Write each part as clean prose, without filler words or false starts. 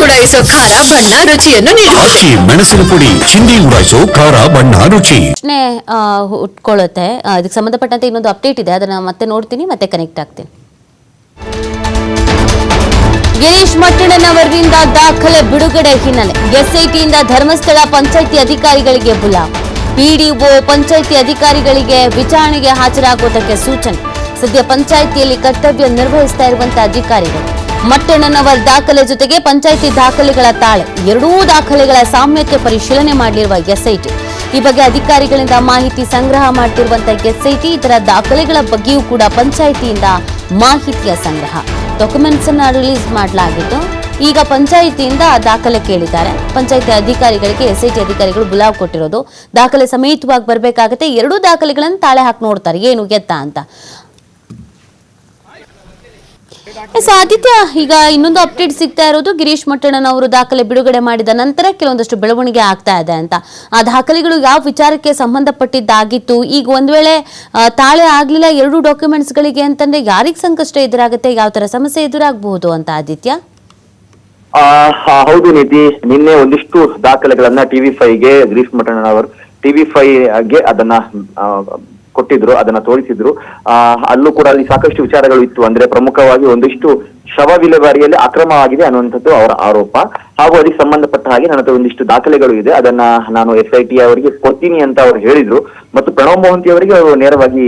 ಉಡಾಯಿಸೋ ಖಾರ ಬಣ್ಣ ರುಚಿಯನ್ನು ನೀಡುತ್ತದೆ. ಅಕ್ಕಿ ಮೆಣಸಿನ ಪುಡಿ ಚಿಂದಿ ಉಡಾಯಿಸೋ ಖಾರ ಬಣ್ಣ ರುಚಿ ಪ್ರಶ್ನೆ ಉಟ್ಕೊಳ್ಳುತ್ತೆ. ಇದಕ್ಕೆ ಸಂಬಂಧಪಟ್ಟಂತೆ ಇನ್ನೊಂದು ಅಪ್ಡೇಟ್ ಇದೆ, ಅದನ್ನ ಮತ್ತೆ ನೋಡ್ತೀನಿ, ಮತ್ತೆ ಕನೆಕ್ಟ್ ಆಗ್ತೀನಿ. ಗಿರೀಶ್ ಮಟ್ಟಣ್ಣನವರಿಂದ ದಾಖಲೆ ಬಿಡುಗಡೆ ಹಿನ್ನೆಲೆ ಎಸ್ಐಟಿಯಿಂದ ಧರ್ಮಸ್ಥಳ ಪಂಚಾಯಿತಿ ಅಧಿಕಾರಿಗಳಿಗೆ ಬುಲಾವ್. ಪಿಡಿಒ ಪಂಚಾಯಿತಿ ಅಧಿಕಾರಿಗಳಿಗೆ ವಿಚಾರಣೆಗೆ ಹಾಜರಾಗುವುದಕ್ಕೆ ಸೂಚನೆ. ಸದ್ಯ ಪಂಚಾಯಿತಿಯಲ್ಲಿ ಕರ್ತವ್ಯ ನಿರ್ವಹಿಸ್ತಾ ಇರುವಂತಹ ಅಧಿಕಾರಿಗಳು ಮಟ್ಟಣ್ಣನವರ್ ದಾಖಲೆ ಜೊತೆಗೆ ಪಂಚಾಯಿತಿ ದಾಖಲೆಗಳ ತಾಳೆ, ಎರಡೂ ದಾಖಲೆಗಳ ಸಾಮ್ಯತೆ ಪರಿಶೀಲನೆ ಮಾಡಲಿರುವ ಎಸ್ಐಟಿ. ಈ ಬಗ್ಗೆ ಅಧಿಕಾರಿಗಳಿಂದ ಮಾಹಿತಿ ಸಂಗ್ರಹ ಮಾಡ್ತಿರುವಂತಹ ಎಸ್ಐಟಿ ಇದರ ದಾಖಲೆಗಳ ಬಗ್ಗೆಯೂ ಕೂಡ ಪಂಚಾಯಿತಿಯಿಂದ ಮಾಹಿತಿಯ ಸಂಗ್ರಹ, ಡಾಕ್ಯುಮೆಂಟ್ಸ್ ಅನ್ನ ರಿಲೀಸ್ ಮಾಡಲಾಗಿದ್ದು ಈಗ ಪಂಚಾಯಿತಿಯಿಂದ ದಾಖಲೆ ಕೇಳಿದ್ದಾರೆ. ಪಂಚಾಯಿತಿ ಅಧಿಕಾರಿಗಳಿಗೆ ಎಸ್ಐಟಿ ಅಧಿಕಾರಿಗಳು ಬುಲಾವ್ ಕೊಟ್ಟಿರೋದು, ದಾಖಲೆ ಸಮೇತವಾಗಿ ಬರಬೇಕಾಗುತ್ತೆ. ಎರಡೂ ದಾಖಲೆಗಳನ್ನು ತಾಳೆ ಹಾಕಿ ನೋಡ್ತಾರೆ ಏನು ಎತ್ತ ಅಂತ. ಆದಿತ್ಯ, ಈಗ ಇನ್ನೊಂದು ಅಪ್ಡೇಟ್ ಸಿಗ್ತಾ ಇರೋದು ಗಿರೀಶ್ ಮಟ್ಟಣ್ಣನವರು ದಾಖಲೆ ಬಿಡುಗಡೆ ಮಾಡಿದ ನಂತರ ಕೆಲವೊಂದಷ್ಟು ಬೆಳವಣಿಗೆ ಆಗ್ತಾ ಇದೆ ಅಂತ. ಆ ದಾಖಲೆಗಳು ಯಾವ ವಿಚಾರಕ್ಕೆ ಸಂಬಂಧಪಟ್ಟಿದ್ದಾಗಿತ್ತು, ಈಗ ಒಂದ್ ವೇಳೆ ತಾಳೆ ಆಗ್ಲಿಲ್ಲ ಎರಡು ಡಾಕ್ಯುಮೆಂಟ್ಸ್ ಗಳಿಗೆ ಅಂತಂದ್ರೆ ಯಾರಿಗ್ ಸಂಕಷ್ಟ ಎದುರಾಗುತ್ತೆ, ಯಾವ ತರ ಸಮಸ್ಯೆ ಎದುರಾಗಬಹುದು ಅಂತ ಆದಿತ್ಯ? ಹೌದು ನಿಧಿ, ನಿನ್ನೆ ಒಂದಿಷ್ಟು ದಾಖಲೆಗಳನ್ನ TV5ಗೆ ಗಿರೀಶ್ ಮಟ್ಟಣ್ಣನವರು TV5ಗೆ ಅದನ್ನ ಕೊಟ್ಟಿದ್ರು, ಅದನ್ನ ತೋರಿಸಿದ್ರು. ಅಲ್ಲೂ ಕೂಡ ಅಲ್ಲಿ ಸಾಕಷ್ಟು ವಿಚಾರಗಳು ಇತ್ತು. ಅಂದ್ರೆ ಪ್ರಮುಖವಾಗಿ ಒಂದಿಷ್ಟು ಶವ ವಿಲೇವಾರಿಯಲ್ಲಿ ಅಕ್ರಮ ಆಗಿದೆ ಅನ್ನುವಂಥದ್ದು ಅವರ ಆರೋಪ. ಹಾಗೂ ಅದಕ್ಕೆ ಸಂಬಂಧಪಟ್ಟ ಹಾಗೆ ನನ್ನ ಹತ್ರ ಒಂದಿಷ್ಟು ದಾಖಲೆಗಳು ಇದೆ, ಅದನ್ನ ನಾನು SIT ಅವರಿಗೆ ಕೊಡ್ತೀನಿ ಅಂತ ಅವರು ಹೇಳಿದ್ರು. ಮತ್ತು ಪ್ರಣವ್ ಮೋಹಂತಿ ಅವರಿಗೆ ಅವರು ನೇರವಾಗಿ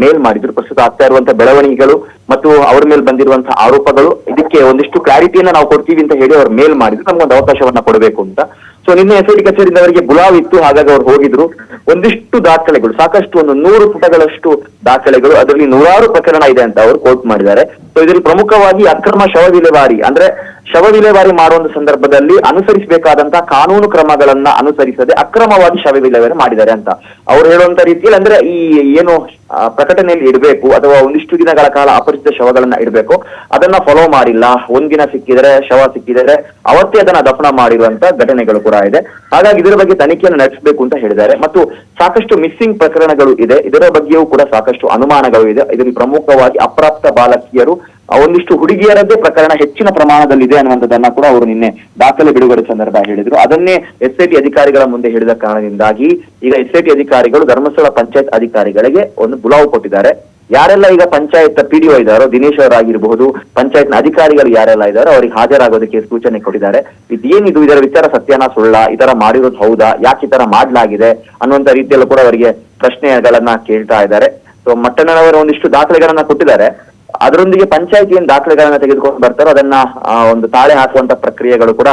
ಮೇಲ್ ಮಾಡಿದ್ರು. ಪ್ರಸ್ತುತ ಆಗ್ತಾ ಇರುವಂತಹ ಬೆಳವಣಿಗೆಗಳು ಮತ್ತು ಅವ್ರ ಮೇಲೆ ಬಂದಿರುವಂತಹ ಆರೋಪಗಳು, ಇದಕ್ಕೆ ಒಂದಿಷ್ಟು ಕ್ಲಾರಿಟಿಯನ್ನ ನಾವು ಕೊಡ್ತೀವಿ ಅಂತ ಹೇಳಿ ಅವ್ರು ಮೇಲ್ ಮಾಡಿದ್ರು, ನಮ್ಗೊಂದು ಅವಕಾಶವನ್ನ ಕೊಡಬೇಕು ಅಂತ. ಸೊ ನಿನ್ನೆ SIT ಕಚೇರಿಯಿಂದ ಅವರಿಗೆ ಬುಲಾವ್ ಇತ್ತು, ಹಾಗಾಗಿ ಅವ್ರು ಹೋಗಿದ್ರು. ಒಂದಿಷ್ಟು ದಾಖಲೆಗಳು, ಸಾಕಷ್ಟು ಒಂದು 100 ಪುಟಗಳಷ್ಟು ದಾಖಲೆಗಳು, ಅದರಲ್ಲಿ 100 ಪ್ರಕರಣ ಇದೆ ಅಂತ ಅವರು ಕೋಟ್ ಮಾಡಿದ್ದಾರೆ. ಸೊ ಇದರಲ್ಲಿ ಪ್ರಮುಖವಾಗಿ ಅಕ್ರಮ ಶವ ವಿಲೇವಾರಿ, ಅಂದ್ರೆ ಶವ ವಿಲೇವಾರಿ ಮಾಡುವ ಸಂದರ್ಭದಲ್ಲಿ ಅನುಸರಿಸಬೇಕಾದಂತಹ ಕಾನೂನು ಕ್ರಮಗಳನ್ನ ಅನುಸರಿಸದೆ ಅಕ್ರಮವಾಗಿ ಶವ ವಿಲೇವಾರಿ ಮಾಡಿದ್ದಾರೆ ಅಂತ ಅವ್ರು ಹೇಳುವಂತ ರೀತಿಯಲ್ಲಿ, ಅಂದ್ರೆ ಈ ಏನು ಪ್ರಕಟಣೆಯಲ್ಲಿ ಇಡಬೇಕು ಅಥವಾ ಒಂದಿಷ್ಟು ದಿನಗಳ ಕಾಲ ಅಪರಿಚಿತ ಶವಗಳನ್ನ ಇಡಬೇಕು, ಅದನ್ನ ಫಾಲೋ ಮಾಡಿಲ್ಲ. ಒಂದಿನ ಸಿಕ್ಕಿದರೆ, ಶವ ಸಿಕ್ಕಿದರೆ ಅವತ್ತೇ ಅದನ್ನ ದಫನ ಮಾಡಿರುವಂತ ಘಟನೆಗಳು ಕೂಡ ಇದೆ. ಹಾಗಾಗಿ ಇದರ ಬಗ್ಗೆ ತನಿಖೆಯನ್ನು ನಡೆಸಬೇಕು ಅಂತ ಹೇಳಿದ್ದಾರೆ. ಮತ್ತು ಸಾಕಷ್ಟು ಮಿಸ್ಸಿಂಗ್ ಪ್ರಕರಣಗಳು ಇದೆ, ಇದರ ಬಗ್ಗೆಯೂ ಕೂಡ ಸಾಕಷ್ಟು ಅನುಮಾನಗಳು ಇದೆ. ಇದರಲ್ಲಿ ಪ್ರಮುಖವಾಗಿ ಅಪ್ರಾಪ್ತ ಬಾಲಕಿಯರು, ಒಂದಿಷ್ಟು ಹುಡುಗಿಯರದ್ದೇ ಪ್ರಕರಣ ಹೆಚ್ಚಿನ ಪ್ರಮಾಣದಲ್ಲಿದೆ ಅನ್ನುವಂಥದ್ದನ್ನ ಕೂಡ ಅವರು ನಿನ್ನೆ ದಾಖಲೆ ಬಿಡುಗಡೆ ಸಂದರ್ಭ ಹೇಳಿದ್ರು. ಅದನ್ನೇ SIT ಅಧಿಕಾರಿಗಳ ಮುಂದೆ ಹೇಳಿದ ಕಾರಣದಿಂದಾಗಿ ಈಗ SIT ಅಧಿಕಾರಿಗಳು ಧರ್ಮಸ್ಥಳ ಪಂಚಾಯತ್ ಅಧಿಕಾರಿಗಳಿಗೆ ಒಂದು ಬುಲಾವ್ ಕೊಟ್ಟಿದ್ದಾರೆ. ಯಾರೆಲ್ಲ ಈಗ ಪಂಚಾಯತ್ PDO ಇದ್ದಾರೋ, ದಿನೇಶ್ ಅವರಾಗಿರಬಹುದು, ಪಂಚಾಯತ್ನ ಅಧಿಕಾರಿಗಳು ಯಾರೆಲ್ಲ ಇದ್ದಾರೋ ಅವರಿಗೆ ಹಾಜರಾಗೋದಕ್ಕೆ ಸೂಚನೆ ಕೊಟ್ಟಿದ್ದಾರೆ. ಇದೇನಿದು, ಇದರ ವಿಚಾರ ಸತ್ಯನಾ ಸುಳ್ಳ, ಈ ತರ ಮಾಡಿರೋದು ಹೌದಾ, ಯಾಕೆ ಈ ತರ ಮಾಡ್ಲಾಗಿದೆ ಅನ್ನುವಂತ ರೀತಿಯಲ್ಲೂ ಕೂಡ ಅವರಿಗೆ ಪ್ರಶ್ನೆಗಳನ್ನ ಕೇಳ್ತಾ ಇದ್ದಾರೆ. ಸೊ ಮಟ್ಟಣ್ಣನವರು ಒಂದಿಷ್ಟು ದಾಖಲೆಗಳನ್ನ ಕೊಟ್ಟಿದ್ದಾರೆ. ಅದರೊಂದಿಗೆ ಪಂಚಾಯತಿ ಏನ್ ದಾಖಲೆಗಳನ್ನ ತೆಗೆದುಕೊಂಡು ಬರ್ತಾರೋ ಅದನ್ನ ಒಂದು ತಾಳೆ ಹಾಕುವಂತ ಪ್ರಕ್ರಿಯೆಗಳು ಕೂಡ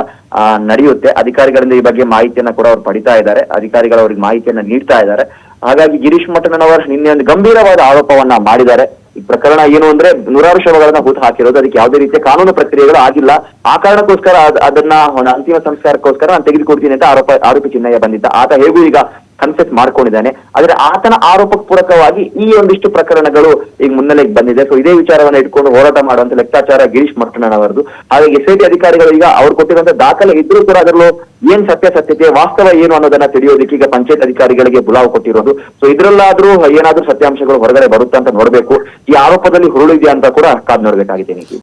ನಡೆಯುತ್ತೆ. ಅಧಿಕಾರಿಗಳಿಂದ ಈ ಬಗ್ಗೆ ಮಾಹಿತಿಯನ್ನ ಕೂಡ ಅವ್ರು ಪಡಿತಾ ಇದ್ದಾರೆ, ಅಧಿಕಾರಿಗಳು ಅವ್ರಿಗೆ ಮಾಹಿತಿಯನ್ನ ನೀಡ್ತಾ ಇದ್ದಾರೆ. ಹಾಗಾಗಿ ಗಿರೀಶ್ ಮಟ್ಟಣ್ಣನವರು ನಿನ್ನೆ ಒಂದು ಗಂಭೀರವಾದ ಆರೋಪವನ್ನ ಮಾಡಿದ್ದಾರೆ. ಈ ಪ್ರಕರಣ ಏನು ಅಂದ್ರೆ 100 ಶವಗಳನ್ನ ಹೂತು ಹಾಕಿರೋದು, ಅದಕ್ಕೆ ಯಾವುದೇ ರೀತಿಯ ಕಾನೂನು ಪ್ರಕ್ರಿಯೆಗಳು ಆಗಿಲ್ಲ. ಆ ಕಾರಣಕ್ಕೋಸ್ಕರ ಅದನ್ನ ಒಂದು ಅಂತಿಮ ಸಂಸ್ಕಾರಕ್ಕೋಸ್ಕರ ನಾನು ತೆಗೆದುಕೊಡ್ತೀನಿ ಅಂತ ಆರೋಪಿ ಚಿನ್ನಯ್ಯ ಬಂದಿದ್ದ. ಆತ ಹೇಗೂ ಈಗ ಕನ್ಫೆಸ್ ಮಾಡ್ಕೊಂಡಿದ್ದಾನೆ. ಆದ್ರೆ ಆತನ ಆರೋಪಕ್ಕೆ ಪೂರಕವಾಗಿ ಈ ಒಂದಿಷ್ಟು ಪ್ರಕರಣಗಳು ಈಗ ಮುನ್ನೆಲೆಗೆ ಬಂದಿದೆ. ಸೊ ಇದೇ ವಿಚಾರವನ್ನ ಇಟ್ಕೊಂಡು ಹೋರಾಟ ಮಾಡುವಂತ ಲೆಕ್ಕಾಚಾರ ಗಿರೀಶ್ ಮಟ್ಟಣ್ಣನವರದು. ಹಾಗಾಗಿ SIT ಅಧಿಕಾರಿಗಳು ಈಗ ಅವ್ರು ಕೊಟ್ಟಿರುವಂತ ದಾಖಲೆ ಇದ್ರೂ ಕೂಡ ಅದರಲ್ಲೂ ಏನ್ ಸತ್ಯಾಸತ್ಯತೆ, ವಾಸ್ತವ ಏನು ಅನ್ನೋದನ್ನ ತಿಳಿಯೋದಕ್ಕೆ ಈಗ ಪಂಚಾಯತ್ ಅಧಿಕಾರಿಗಳಿಗೆ ಬುಲಾವ್ ಕೊಟ್ಟಿರೋದು. ಸೊ ಇದ್ರಲ್ಲಾದ್ರೂ ಏನಾದ್ರೂ ಸತ್ಯಾಂಶಗಳು ಹೊರಗಡೆ ಬರುತ್ತಾ ಅಂತ ನೋಡ್ಬೇಕು. ಈ ಆರೋಪದಲ್ಲಿ ಹುರುಳಿದೆಯಾ ಅಂತ ಕೂಡ ಕಾದ್ ನೋಡ್ಬೇಕಾಗಿದೆ.